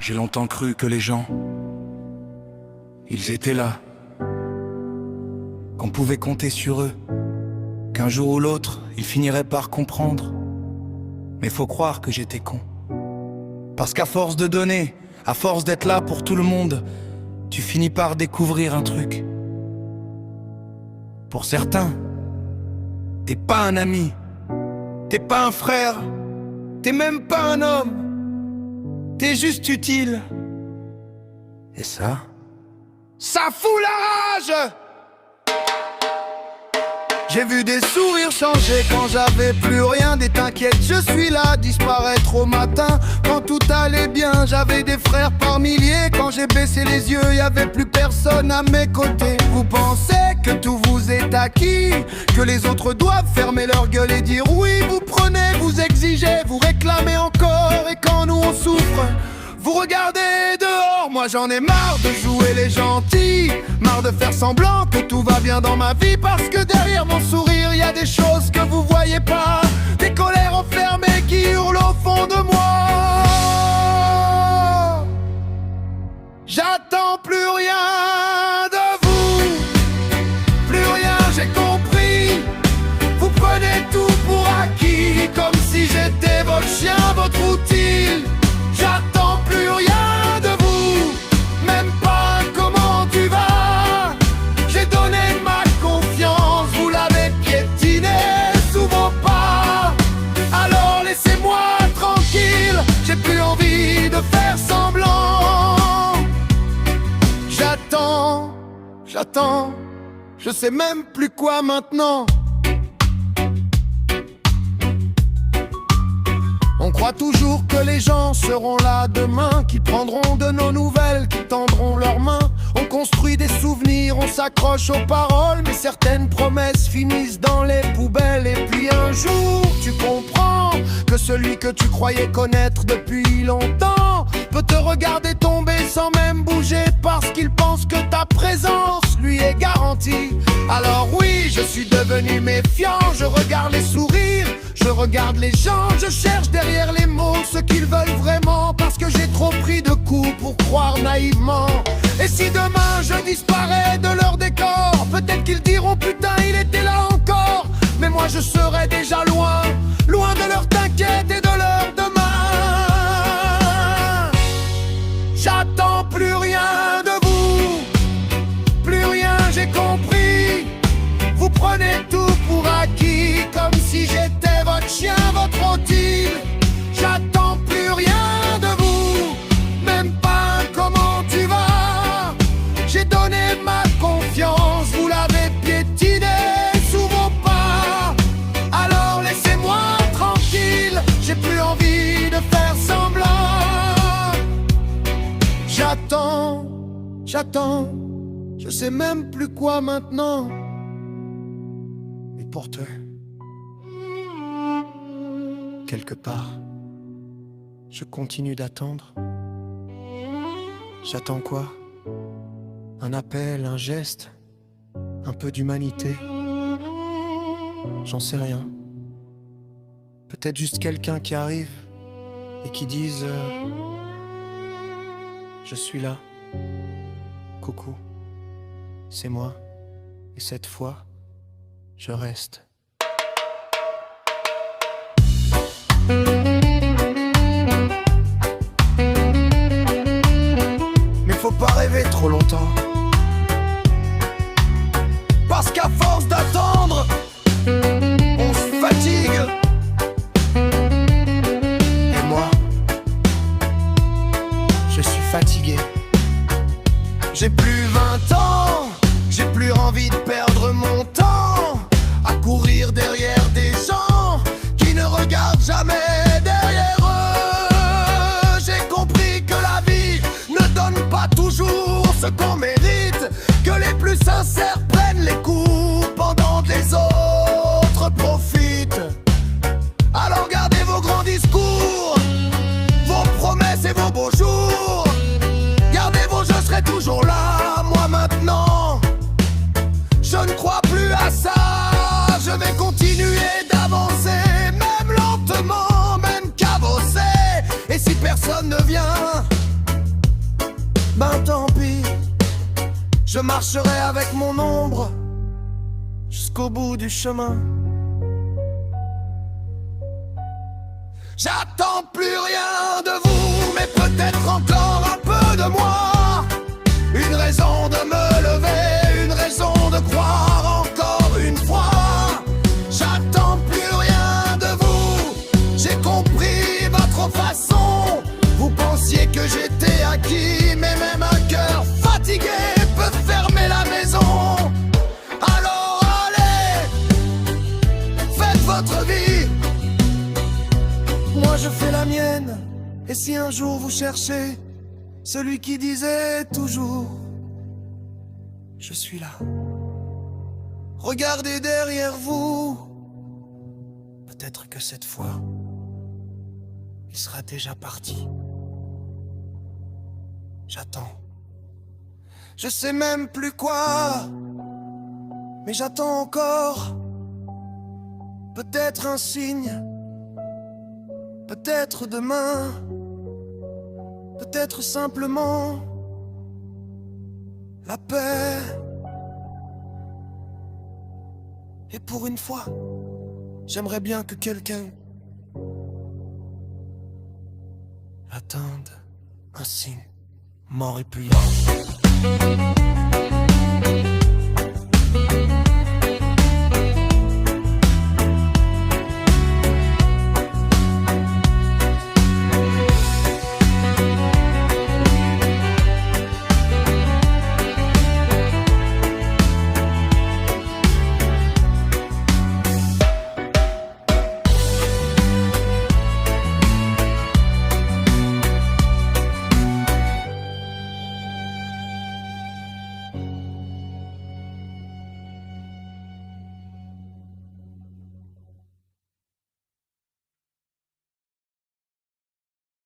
J'ai longtemps cru que les gens, ils étaient là, qu'on pouvait compter sur eux, qu'un jour ou l'autre, ils finiraient par comprendre. Mais faut croire que j'étais con. Parce qu'à force de donner, à force d'être là pour tout le monde, tu finis par découvrir un truc. Pour certains, t'es pas un ami, t'es pas un frère, t'es même pas un homme, t'es juste utile. Et ça fout la rage! J'ai vu des sourires changer quand j'avais plus rien. Des t'inquiète, je suis là, disparaître au matin. Quand tout allait bien, j'avais des frères par milliers. Quand j'ai baissé les yeux, y avait plus personne à mes côtés. Vous pensez que tout vous est acquis, que les autres doivent fermer leur gueule et dire oui. Vous prenez, vous exigez, vous réclamez encore. Et quand nous on souffre, vous regardez dehors. Moi j'en ai marre de jouer les gentils, marre de faire semblant que tout va bien dans ma vie. Parce que derrière mon sourire y a des choses que vous voyez pas, des colères enfermées qui hurlent au fond de moi. J'attends plus rien de vous, plus rien, j'ai compris. Vous prenez tout pour acquis, comme si j'étais votre chien, votre outil. J'attends plus rien de vous, même pas un comment tu vas. J'ai donné ma confiance, vous l'avez piétiné sous vos pas. Alors laissez-moi tranquille, j'ai plus envie de faire semblant. J'attends, je sais même plus quoi maintenant. On croit toujours que les gens seront là demain, qu'ils prendront de nos nouvelles, qu'ils tendront leurs mains. On construit des souvenirs, on s'accroche aux paroles, mais certaines promesses finissent dans les poubelles. Et puis un jour, tu comprends que celui que tu croyais connaître depuis longtemps peut te regarder tomber sans même bouger, parce qu'il pense que ta présence lui est garantie. Alors oui, je suis devenu méfiant, je regarde les sourires, je regarde les gens, je cherche derrière les mots ce qu'ils veulent vraiment, parce que j'ai trop pris de coups pour croire naïvement. Et si demain je disparais de leur décor, peut-être qu'ils diront putain il était là encore. Mais moi je serai déjà loin, loin de leur t'inquiète et de leur demain. J'attends plus rien de vous, plus rien, j'ai compris. Vous prenez tout pour acquis, comme si j'étais votre chien, votre outil. J'attends plus rien de vous, même pas un comment tu vas. J'ai donné ma confiance, vous l'avez piétiné sous vos pas. Alors laissez-moi tranquille, j'ai plus envie de faire semblant. J'attends, je sais même plus quoi maintenant. Mais pour toi, quelque part, je continue d'attendre. J'attends quoi? Un appel, un geste, un peu d'humanité. J'en sais rien. Peut-être juste quelqu'un qui arrive et qui dise je suis là. Coucou, c'est moi. Et cette fois, je reste. Mais faut pas rêver trop longtemps, parce qu'à force d'attendre, on se fatigue. Et moi, je suis fatigué. J'ai plus 20 ans, j'ai plus envie de perdre mon temps à courir derrière des gens qui ne regardent jamais derrière eux. J'ai compris que la vie ne donne pas toujours ce qu'on mérite, que les plus sincères prennent les coups pendant que les autres profitent. Alors gardez vos grands discours, vos promesses et vos beaux jours. Gardez vos je serai toujours là. marcherai avec mon ombre jusqu'au bout du chemin. J'attends plus rien de vous, mais peut-être encore un peu de moi. Une raison de me lever, une raison de croire encore une fois. J'attends plus rien de vous, j'ai compris votre façon. Vous pensiez que j'étais acquis, mais même un cœur fatigué peut fermer la maison. Alors allez, faites votre vie, moi je fais la mienne. Et si un jour vous cherchez celui qui disait toujours je suis là, regardez derrière vous, peut-être que cette fois il sera déjà parti. J'attends, je sais même plus quoi, mais j'attends encore. Peut-être un signe, peut-être demain, peut-être simplement la paix. Et pour une fois, j'aimerais bien que quelqu'un attende un signe mort et puis